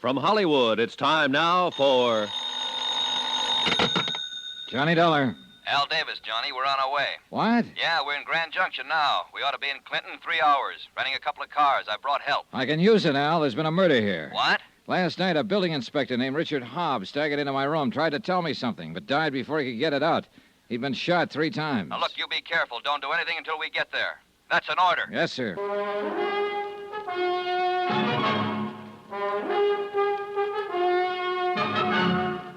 From Hollywood, it's time now for... Johnny Dollar. Al Davis, Johnny. We're on our way. What? Yeah, we're in Grand Junction now. We ought to be in Clinton in 3 hours. Renting a couple of cars. I brought help. I can use it, Al. There's been a murder here. What? Last night, a building inspector named Richard Hobbs staggered into my room, tried to tell me something, but died before he could get it out. He'd been shot 3 times. Now, look, you be careful. Don't do anything until we get there. That's an order. Yes, sir.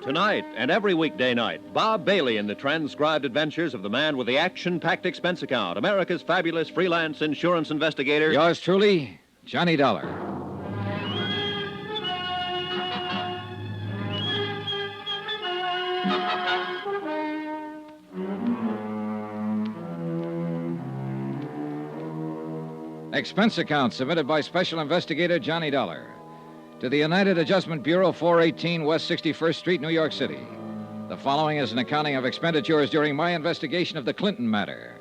Tonight and every weekday night, Bob Bailey in the transcribed adventures of the man with the action-packed expense account, America's fabulous freelance insurance investigator. Yours truly, Johnny Dollar. Expense account submitted by Special Investigator Johnny Dollar to the United Adjustment Bureau, 418 West 61st Street, New York City. The following is an accounting of expenditures during my investigation of the Clinton matter.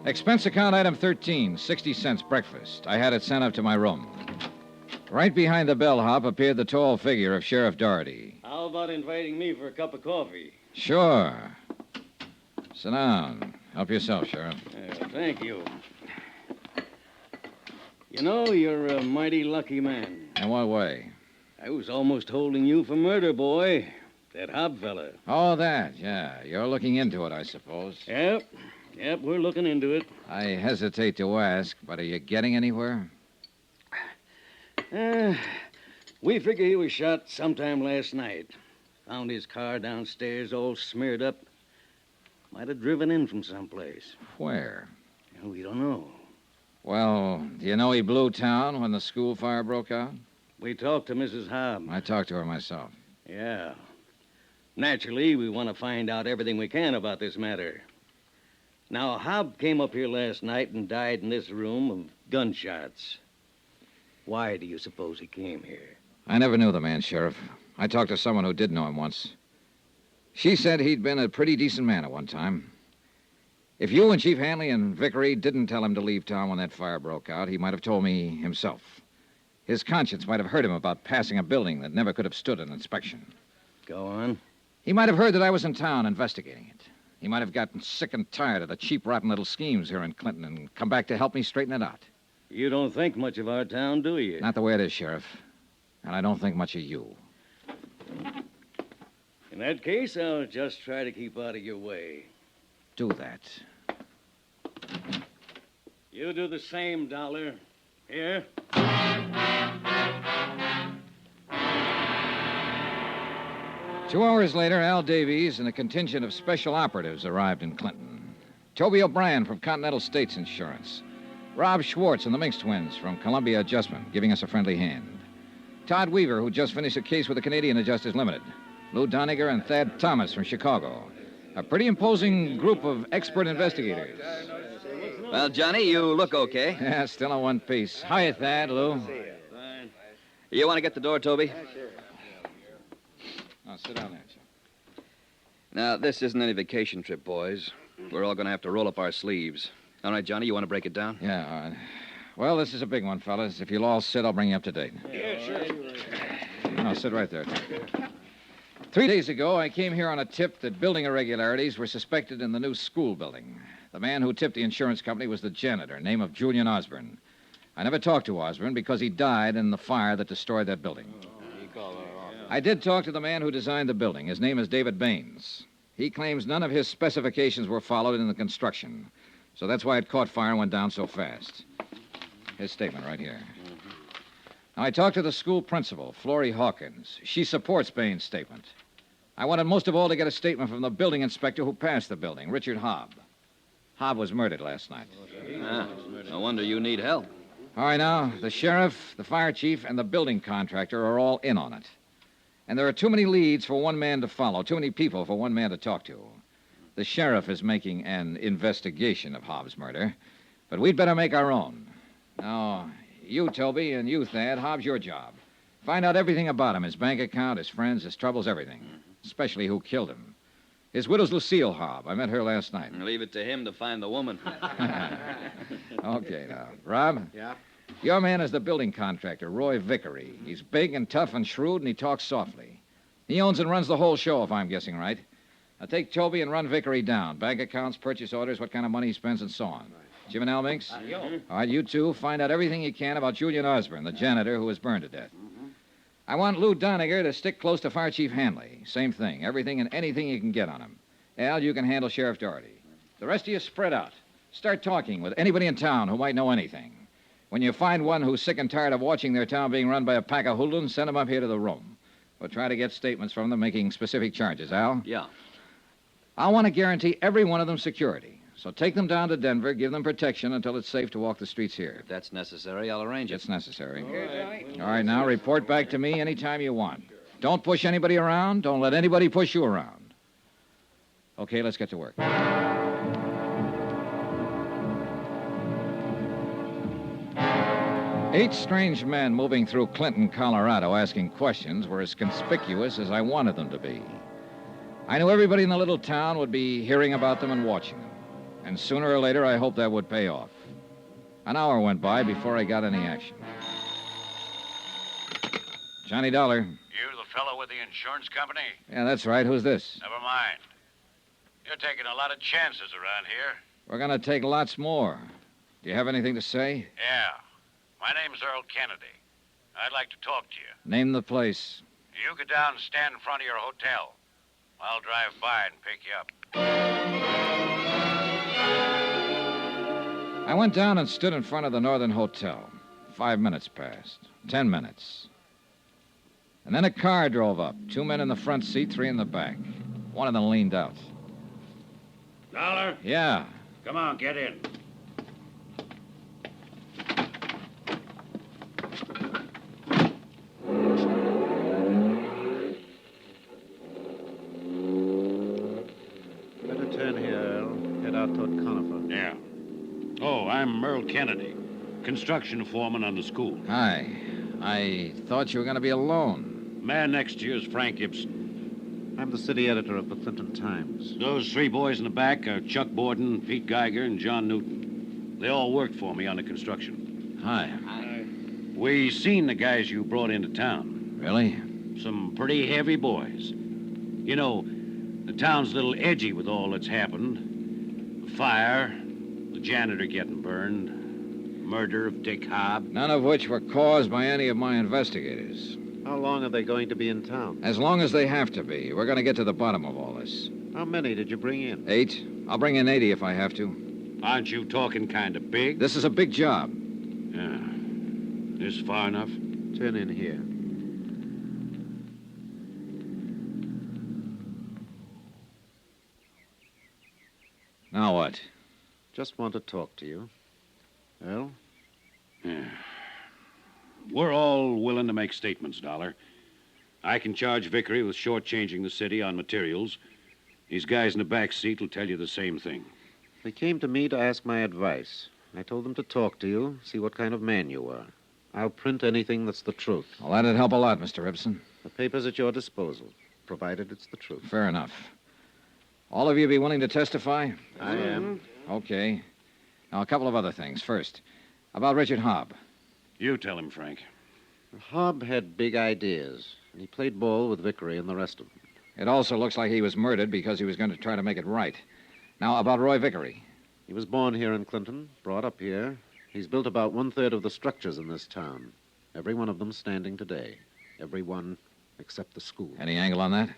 Expense account item 13, 60 cents breakfast. I had it sent up to my room. Right behind the bellhop appeared the tall figure of Sheriff Doherty. How about inviting me for a cup of coffee? Sure. Sit down. Help yourself, Sheriff. Thank you. You know, you're a mighty lucky man. In what way? I was almost holding you for murder, boy. That Hobb fella. Oh, that, yeah. You're looking into it, I suppose. Yep, we're looking into it. I hesitate to ask, but are you getting anywhere? We figure he was shot sometime last night. Found his car downstairs all smeared up. Might have driven in from someplace. Where? We don't know. Well, do you know he blew town when the school fire broke out? We talked to Mrs. Hobb. I talked to her myself. Yeah. Naturally, we want to find out everything we can about this matter. Now, Hobb came up here last night and died in this room of gunshots. Why do you suppose he came here? I never knew the man, Sheriff. I talked to someone who did know him once. She said he'd been a pretty decent man at one time. If you and Chief Hanley and Vic Reed didn't tell him to leave town when that fire broke out, he might have told me himself. His conscience might have hurt him about passing a building that never could have stood an inspection. Go on. He might have heard that I was in town investigating it. He might have gotten sick and tired of the cheap, rotten little schemes here in Clinton and come back to help me straighten it out. You don't think much of our town, do you? Not the way it is, Sheriff. And I don't think much of you. In that case, I'll just try to keep out of your way. Do that. You do the same, Dollar. Here. 2 hours later, Al Davies and a contingent of special operatives arrived in Clinton. Toby O'Brien from Continental States Insurance. Rob Schwartz and the Minx twins from Columbia Adjustment, giving us a friendly hand. Todd Weaver, who just finished a case with the Canadian Adjusters Limited. Lou Doniger and Thad Thomas from Chicago. A pretty imposing group of expert investigators. Well, Johnny, you look okay. Yeah, still in one piece. Hiya, Thad, Lou. You want to get the door, Toby? Oh, sit down there, sir. Now, this isn't any vacation trip, boys. We're all going to have to roll up our sleeves. All right, Johnny, you want to break it down? Yeah, all right. Well, this is a big one, fellas. If you'll all sit, I'll bring you up to date. Yeah, sure. No, sit right there. 3 days ago, I came here on a tip that building irregularities were suspected in the new school building. The man who tipped the insurance company was the janitor, name of Julian Osborne. I never talked to Osborne because he died in the fire that destroyed that building. I did talk to the man who designed the building. His name is David Baines. He claims none of his specifications were followed in the construction. So that's why it caught fire and went down so fast. His statement right here. Now, I talked to the school principal, Florrie Hawkins. She supports Baines' statement. I wanted most of all to get a statement from the building inspector who passed the building, Richard Hobb. Hobb was murdered last night. No wonder you need help. All right, now, the sheriff, the fire chief, and the building contractor are all in on it. And there are too many leads for one man to follow, too many people for one man to talk to. The sheriff is making an investigation of Hobbs' murder, but we'd better make our own. Now, you, Toby, and you, Thad, Hobbs, your job. Find out everything about him, his bank account, his friends, his troubles, everything. Especially who killed him. His widow's Lucille Hobb. I met her last night. Leave it to him to find the woman. Okay, now. Rob? Yeah? Your man is the building contractor, Roy Vickery. He's big and tough and shrewd, and he talks softly. He owns and runs the whole show, if I'm guessing right. Now take Toby and run Vickery down. Bank accounts, purchase orders, what kind of money he spends, and so on. Jim and Al Minks? All right, you two, find out everything you can about Julian Osborne, the janitor who was burned to death. I want Lou Doniger to stick close to Fire Chief Hanley. Same thing, everything and anything you can get on him. Al, you can handle Sheriff Doherty. The rest of you spread out. Start talking with anybody in town who might know anything. When you find one who's sick and tired of watching their town being run by a pack of hoodlums, send them up here to the room. We'll try to get statements from them making specific charges, Al. Yeah. I want to guarantee every one of them security. So take them down to Denver, give them protection until it's safe to walk the streets here. If that's necessary, I'll arrange it. It's necessary. All right, now report back to me anytime you want. Don't push anybody around. Don't let anybody push you around. Okay, let's get to work. 8 strange men moving through Clinton, Colorado, asking questions were as conspicuous as I wanted them to be. I knew everybody in the little town would be hearing about them and watching them. And sooner or later, I hoped that would pay off. An hour went by before I got any action. Johnny Dollar. You the fellow with the insurance company? Yeah, that's right. Who's this? Never mind. You're taking a lot of chances around here. We're going to take lots more. Do you have anything to say? Yeah. My name's Earl Kennedy. I'd like to talk to you. Name the place. You go down and stand in front of your hotel. I'll drive by and pick you up. I went down and stood in front of the Northern Hotel. 5 minutes passed. 10 minutes. And then a car drove up. 2 men in the front seat, 3 in the back. One of them leaned out. Dollar? Yeah. Come on, get in. Better turn here, Earl. Head out toward Conifer. Yeah. Oh, I'm Earl Kennedy, construction foreman on the school. Hi. I thought you were going to be alone. Man next to you is Frank Gibson. I'm the city editor of the Clinton Times. Those 3 boys in the back are Chuck Borden, Pete Geiger, and John Newton. They all worked for me on the construction. Hi. We seen the guys you brought into town. Really? Some pretty heavy boys. You know, the town's a little edgy with all that's happened. The fire, the janitor getting burned, murder of Dick Hobb. None of which were caused by any of my investigators. How long are they going to be in town? As long as they have to be. We're going to get to the bottom of all this. How many did you bring in? 8. I'll bring in 80 if I have to. Aren't you talking kind of big? This is a big job. Yeah. This far enough? Turn in here. Now what? Just want to talk to you. Earl? Yeah. We're all willing to make statements, Dollar. I can charge Vickery with shortchanging the city on materials. These guys in the back seat will tell you the same thing. They came to me to ask my advice. I told them to talk to you, see what kind of man you were. I'll print anything that's the truth. Well, that'd help a lot, Mr. Ibsen. The paper's at your disposal, provided it's the truth. Fair enough. All of you be willing to testify? I am. Okay. Now, a couple of other things. First, about Richard Hobb. You tell him, Frank. Hobb had big ideas, and he played ball with Vickery and the rest of them. It also looks like he was murdered because he was going to try to make it right. Now, about Roy Vickery. He was born here in Clinton, brought up here. He's built about 1/3 of the structures in this town. Every one of them standing today. Every one except the school. Any angle on that?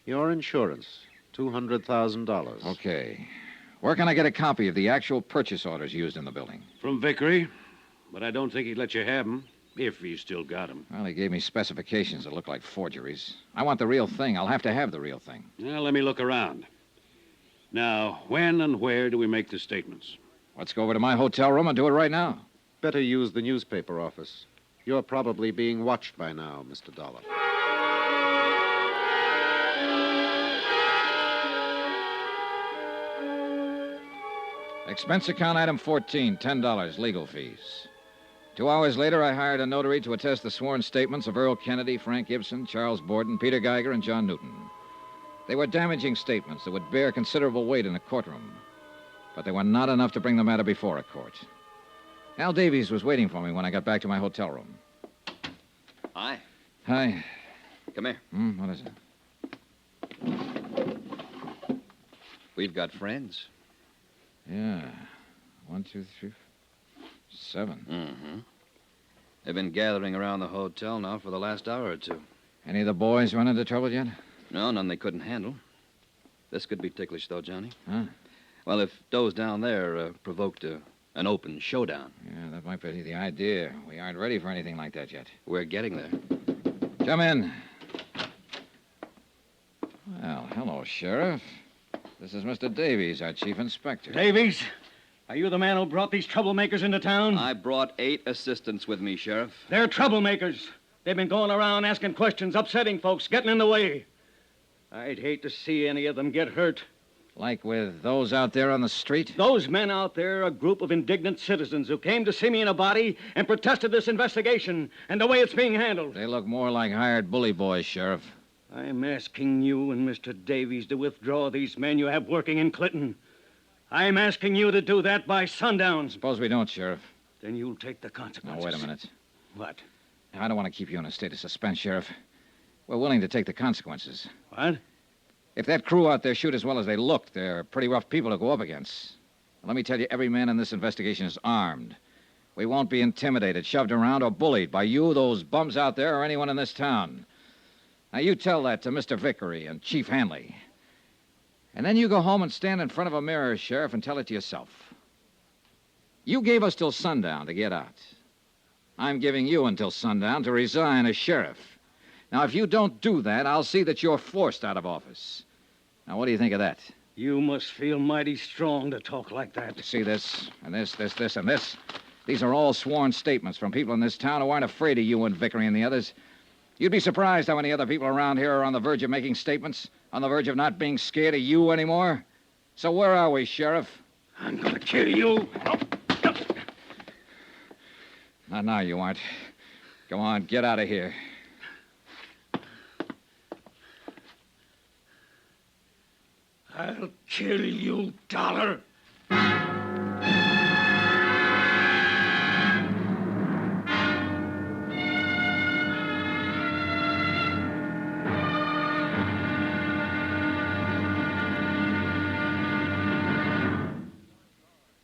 Your insurance, $200,000. Okay. Where can I get a copy of the actual purchase orders used in the building? From Vickery, but I don't think he'd let you have them, if he's still got them. Well, he gave me specifications that look like forgeries. I want the real thing. I'll have to have the real thing. Well, let me look around. Now, when and where do we make the statements? Let's go over to my hotel room and do it right now. Better use the newspaper office. You're probably being watched by now, Mr. Dollar. Expense account item 14, $10, legal fees. 2 hours later, I hired a notary to attest the sworn statements of Earl Kennedy, Frank Gibson, Charles Borden, Peter Geiger, and John Newton. They were damaging statements that would bear considerable weight in a courtroom, but they were not enough to bring the matter before a court. Al Davies was waiting for me when I got back to my hotel room. Hi. Hi. Come here. What is it? We've got friends. Yeah. 1, 2, 3, 7. Mm-hmm. They've been gathering around the hotel now for the last hour or two. Any of the boys run into trouble yet? No, none they couldn't handle. This could be ticklish, though, Johnny. Huh? Well, if those down there provoked an open showdown. Yeah, that might be the idea. We aren't ready for anything like that yet. We're getting there. Come in. Well, hello, Sheriff. This is Mr. Davies, our chief inspector. Davies, are you the man who brought these troublemakers into town? I brought 8 assistants with me, Sheriff. They're troublemakers. They've been going around asking questions, upsetting folks, getting in the way. I'd hate to see any of them get hurt. Like with those out there on the street? Those men out there are a group of indignant citizens who came to see me in a body and protested this investigation and the way it's being handled. They look more like hired bully boys, Sheriff. I'm asking you and Mr. Davies to withdraw these men you have working in Clinton. I'm asking you to do that by sundown. Suppose we don't, Sheriff. Then you'll take the Now, consequences. wait a minute. What? I don't want to keep you in a state of suspense, Sheriff. We're willing to take the consequences. What? If that crew out there shoot as well as they look, they're pretty rough people to go up against. Let me tell you, every man in this investigation is armed. We won't be intimidated, shoved around, or bullied by you, those bums out there, or anyone in this town. Now, you tell that to Mr. Vickery and Chief Hanley. And then you go home and stand in front of a mirror, Sheriff, and tell it to yourself. You gave us till sundown to get out. I'm giving you until sundown to resign as sheriff. Now, if you don't do that, I'll see that you're forced out of office. Now, what do you think of that? You must feel mighty strong to talk like that. See this, and this, and this? These are all sworn statements from people in this town who aren't afraid of you and Vickery and the others. You'd be surprised how many other people around here are on the verge of making statements, on the verge of not being scared of you anymore. So where are we, Sheriff? I'm gonna kill you. Not now, you aren't. Come on, get out of here. I'll kill you, Dollar.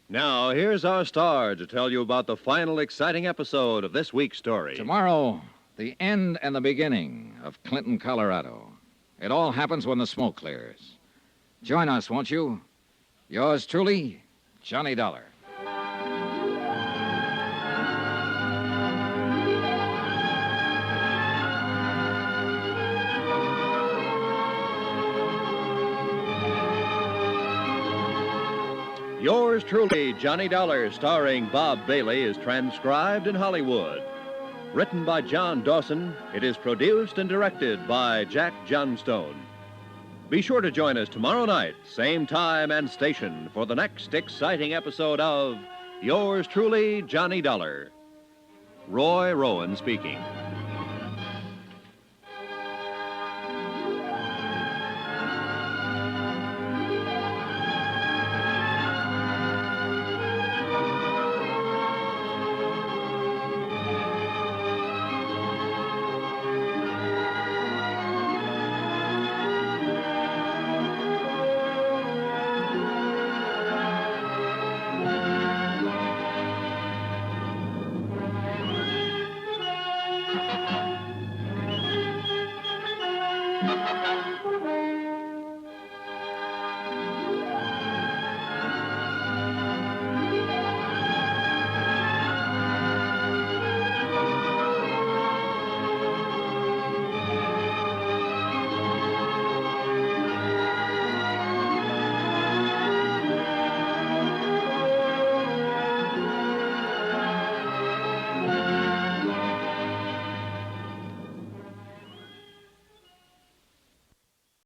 Now, here's our star to tell you about the final exciting episode of this week's story. Tomorrow, the end and the beginning of Clinton, Colorado. It all happens when the smoke clears. Join us, won't you? Yours truly, Johnny Dollar. Yours truly, Johnny Dollar, starring Bob Bailey, is transcribed in Hollywood. Written by John Dawson, it is produced and directed by Jack Johnstone. Be sure to join us tomorrow night, same time and station, for the next exciting episode of Yours truly, Johnny Dollar. Roy Rowan speaking.